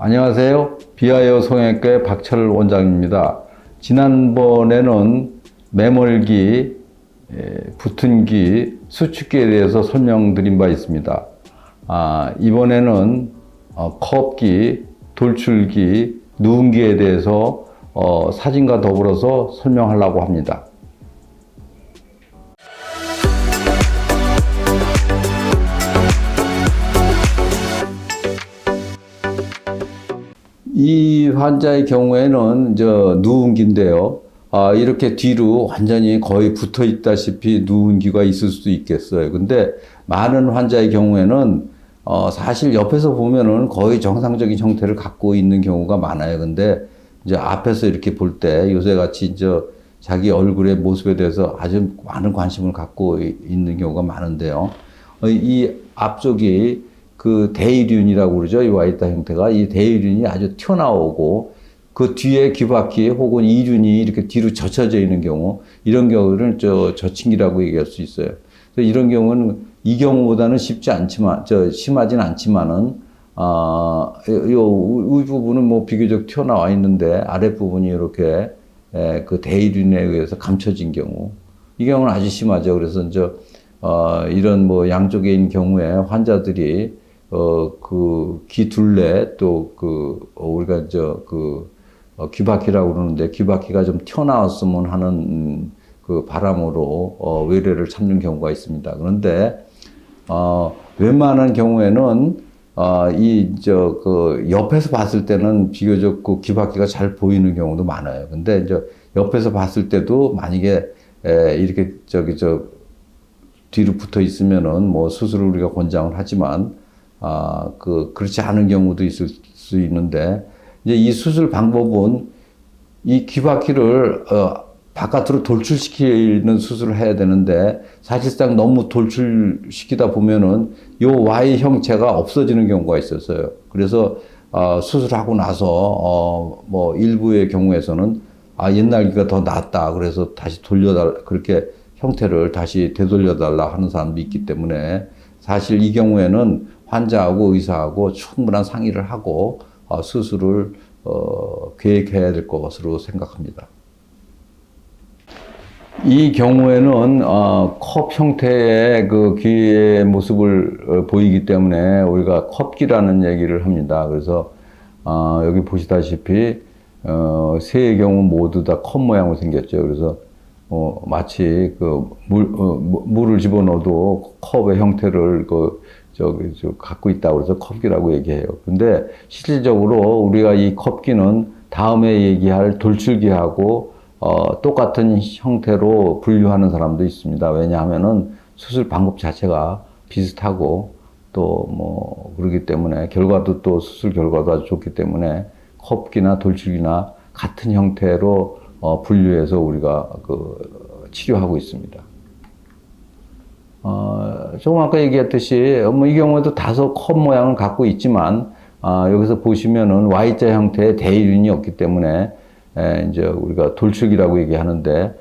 안녕하세요. 비하여 성형외과의 박철 원장입니다. 지난번에는 매몰기, 붙은기, 수축기에 대해서 설명드린 바 있습니다. 이번에는 컵기, 돌출기, 누운기에 대해서 사진과 더불어서 설명하려고 합니다. 이 환자의 경우에는 누운기인데요. 이렇게 뒤로 완전히 거의 붙어 있다시피 누운기가 있을 수도 있겠어요. 근데 많은 환자의 경우에는 사실 옆에서 보면은 거의 정상적인 형태를 갖고 있는 경우가 많아요. 근데 이제 앞에서 이렇게 볼 때 요새같이 자기 얼굴의 모습에 대해서 아주 많은 관심을 갖고 있는 경우가 많은데요. 이 앞쪽이 그 대이륜이라고 그러죠. 이 와있다 형태가. 이 대이륜이 아주 튀어나오고 그 뒤에 귀바퀴 혹은 이륜이 이렇게 뒤로 젖혀져 있는 경우, 이런 경우는 저친기라고 얘기할 수 있어요. 그래서 이런 경우는 이 경우보다는 심하진 않지만은, 요 부분은 뭐 비교적 튀어나와 있는데 아랫부분이 이렇게 그 대이륜에 의해서 감춰진 경우, 이 경우는 아주 심하죠. 그래서 이런 뭐 양쪽에 있는 경우에 환자들이 그 귀 둘레 또 우리가 귀바퀴라고 그러는데 귀바퀴가 좀 튀어나왔으면 하는 그 바람으로 외래를 찾는 경우가 있습니다. 그런데 웬만한 경우에는 옆에서 봤을 때는 비교적 그 귀바퀴가 잘 보이는 경우도 많아요. 근데 옆에서 봤을 때도 만약에 이렇게 뒤로 붙어 있으면은 뭐 수술을 우리가 권장을 하지만 그렇지 않은 경우도 있을 수 있는데, 이제 이 수술 방법은 이 귀바퀴를 바깥으로 돌출시키는 수술을 해야 되는데, 사실상 너무 돌출시키다 보면은 요 Y 형체가 없어지는 경우가 있었어요. 그래서 수술하고 나서 뭐 일부의 경우에서는 옛날 귀가 더 낫다, 그래서 다시 그렇게 형태를 다시 되돌려달라 하는 사람도 있기 때문에, 사실 이 경우에는 환자하고 의사하고 충분한 상의를 하고 수술을 계획해야 될 것으로 생각합니다. 이 경우에는 컵 형태의 그 귀의 모습을 보이기 때문에 우리가 컵기라는 얘기를 합니다. 그래서 여기 보시다시피 세 경우 모두 다 컵 모양으로 생겼죠. 그래서 마치 물을 집어넣어도 컵의 형태를 갖고 있다고 해서 컵기라고 얘기해요. 근데 실질적으로 우리가 이 컵기는 다음에 얘기할 돌출기하고 똑같은 형태로 분류하는 사람도 있습니다. 왜냐하면은 수술 방법 자체가 비슷하고 또 뭐 그러기 때문에 결과도 또 수술 결과도 아주 좋기 때문에 컵기나 돌출기나 같은 형태로 분류해서 우리가 치료하고 있습니다. 조금 아까 얘기했듯이 뭐 이 경우에도 다소 컵 모양을 갖고 있지만 여기서 보시면은 Y자 형태의 대이륜이 없기 때문에 이제 우리가 돌출기라고 얘기하는데,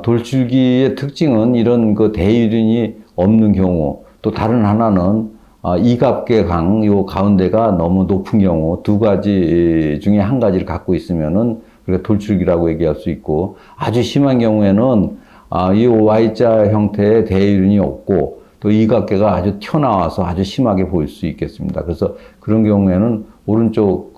돌출기의 특징은 이런 그 대이륜이 없는 경우, 또 다른 하나는 이갑개강 요 가운데가 너무 높은 경우, 두 가지 중에 한 가지를 갖고 있으면은 우리가 돌출기라고 얘기할 수 있고, 아주 심한 경우에는 이 Y자 형태의 대이륜이 없고 또 이각계가 아주 튀어나와서 아주 심하게 보일 수 있겠습니다. 그래서 그런 경우에는 오른쪽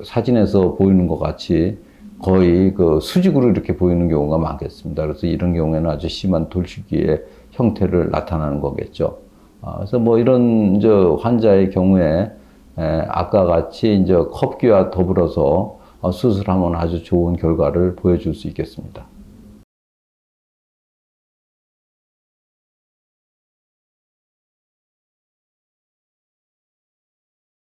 사진에서 보이는 것 같이 거의 수직으로 이렇게 보이는 경우가 많겠습니다. 그래서 이런 경우에는 아주 심한 돌출기의 형태를 나타나는 거겠죠. 그래서 뭐 이런 환자의 경우에 아까 같이 컵기와 더불어서 수술하면 아주 좋은 결과를 보여줄 수 있겠습니다.